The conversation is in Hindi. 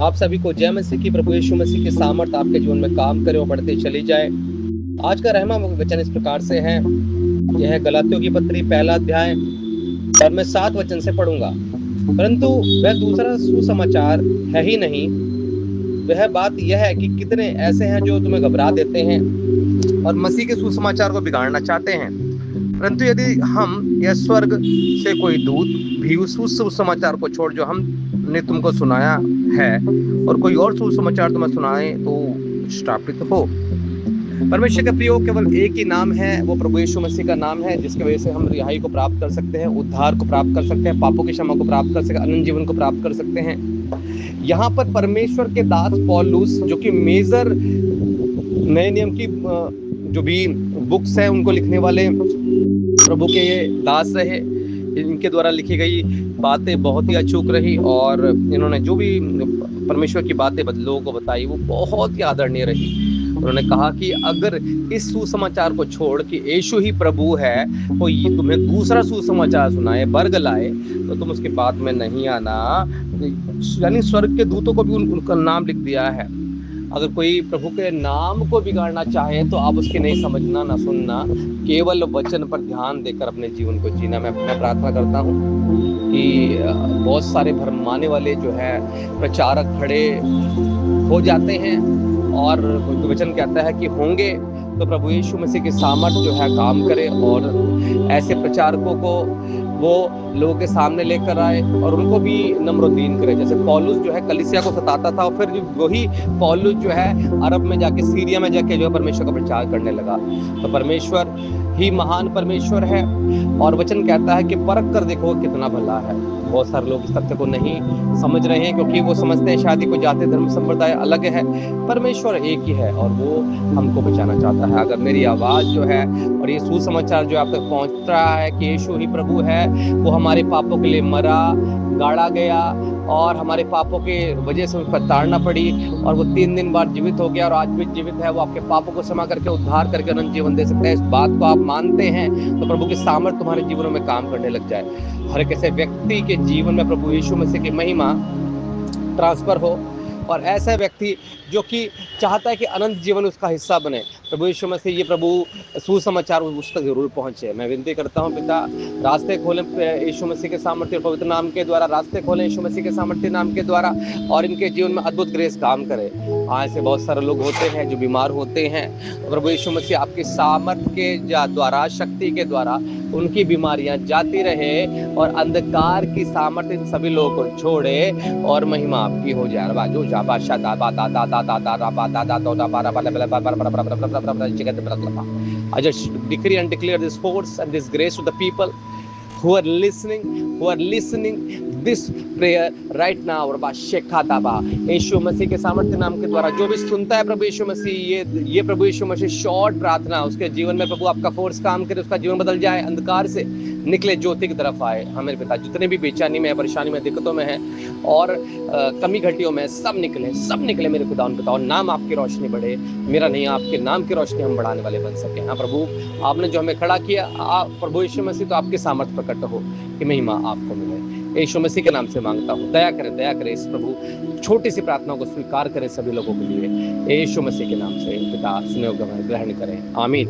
आप सभी को जय मसीह की। प्रभु यीशु मसीह की सामर्थ आपके जीवन में काम करे और बढ़ते चली जाए। आज का रहमा वचन इस प्रकार से है। यह है गलातियों की पत्री पहला अध्याय और मैं 7 वचन से पढ़ूंगा। परंतु वह दूसरा सुसमाचार है ही नहीं। वह बात यह है कि कितने ऐसे हैं जो तुम्हें घबरा देते हैं और मसीह के सुसमाचार को बिगाड़ना चाहते हैं। परंतु यदि हम या स्वर्ग से कोई दूत भी उस सुसमाचार को छोड़ जो हमने तुमको सुनाया है और कोई और सुसमाचार तुम्हें सुनाए तो श्रापित हो। परमेश्वर का प्रियो केवल एक ही नाम है, वो प्रभु यीशु मसीह का नाम है, जिसकी वजह से हम रिहाई को प्राप्त कर सकते हैं, उद्धार को प्राप्त कर सकते हैं, पापों की क्षमा को प्राप्त कर सकते हैं, अनंत जीवन को प्राप्त कर सकते हैं। यहाँ पर परमेश्वर के दास पौलुस, जो कि मेजर नए नियम की जो भी बुक्स है उनको लिखने वाले प्रभु के ये दास रहे, इनके द्वारा लिखी गई बातें बहुत ही अचूक रही और इन्होंने जो भी परमेश्वर की बातें लोगों को बताई वो बहुत ही आदरणीय रही। उन्होंने कहा कि अगर इस सुसमाचार को छोड़ कि यीशु ही प्रभु है, तो तुम्हें दूसरा सुसमाचार सुनाए, वर्ग लाए, तो तुम उसके बाद में नहीं आना। यानी स्वर्ग के दूतों को भी उनका नाम लिख दिया है। अगर कोई प्रभु के नाम को बिगाड़ना चाहे तो आप उसकी नहीं समझना ना सुनना, केवल वचन पर ध्यान देकर अपने जीवन को जीना। मैं प्रार्थना करता हूँ कि बहुत सारे भरमाने वाले जो है प्रचारक खड़े हो जाते हैं और वचन कहता है कि होंगे, तो प्रभु यीशु मसीह की सामर्थ जो है काम करे और ऐसे प्रचारकों को वो लोगों के सामने लेकर आए और उनको भी नम्रोदीन करे। जैसे पौलुस जो है कलीसिया को सताता था और फिर वही पौलुस जो है अरब में जाके, सीरिया में जाके जो है परमेश्वर का प्रचार करने लगा। तो परमेश्वर ही महान परमेश्वर है और वचन कहता है कि परख कर देखो कितना भला है। बहुत सारे लोग इस तथ्य को नहीं समझ रहे हैं क्योंकि वो समझते हैं शायद कोई जाति धर्म संप्रदाय अलग है। परमेश्वर एक ही है और वो हमको बचाना चाहता है। अगर मेरी आवाज जो है और ये सुसमाचार जो आप तक पहुंच रहा है कि यीशु ही प्रभु है, वो हमारे पापों के लिए मरा, गाड़ा गया और हमारे पापों के वजह से उस पर ताड़ना पड़ी और वो 3 दिन बाद जीवित हो गया और आज भी जीवित है। वो आपके पापों को क्षमा करके उद्धार करके अनंत जीवन दे सकता है। इस बात को आप मानते हैं तो प्रभु की सामर्थ तुम्हारे जीवनों में काम करने लग जाए। हर किसी व्यक्ति के जीवन में प्रभु यीशु मसीह की महिमा ट्रांसफर हो और ऐसा व्यक्ति जो कि चाहता है कि अनंत जीवन उसका हिस्सा बने, प्रभु यीशु मसीह ये प्रभु सुसमाचार उस तक जरूर पहुंचे। मैं विनती करता हूं पिता, रास्ते खोलें यीशु मसीह के सामर्थ्य पवित्र नाम के द्वारा, रास्ते खोलें यीशु मसीह के सामर्थ्य नाम के द्वारा और इनके जीवन में अद्भुत ग्रेस काम करे। ऐसे बहुत सारे लोग होते हैं जो बीमार होते हैं, तो प्रभु यीशु मसीह आपकी सामर्थ्य के द्वारा, शक्ति के द्वारा उनकी बीमारियां जाती रहे और अंधकार की सामर्थ्य इन सभी लोगों को छोड़े और महिमा आपकी हो जाए। I just decree and declare this force and this grace to the people who are listening this prayer right now। यीशु मसीह के सामर्थ्य नाम के द्वारा जो भी सुनता है प्रभु यीशु मसीह, ये प्रभु यीशु मसीह शॉर्ट प्रार्थना उसके जीवन में प्रभु आपका फोर्स काम करे, उसका जीवन बदल जाए, अंधकार से निकले, ज्योति की तरफ आए। हाँ मेरे पिता, जितने भी बेचैनी में, परेशानी में, दिक्कतों में है और कमी घटियों में, सब निकले मेरे खुदा। उन पिता नाम आपकी रोशनी बढ़े, मेरा नहीं आपके नाम की रोशनी हम बढ़ाने वाले बन सके। हाँ प्रभु, आपने जो हमें खड़ा किया प्रभु यीशु मसीह, तो आपकी सामर्थ प्रकट हो कि महिमा आपको मिले। यीशु मसीह के नाम से मांगता हूँ, दया करें इस प्रभु छोटी सी प्रार्थना को स्वीकार करें सभी लोगों के लिए। यीशु मसीह के नाम से पिता स्नेह ग्रहण करें, आमीन।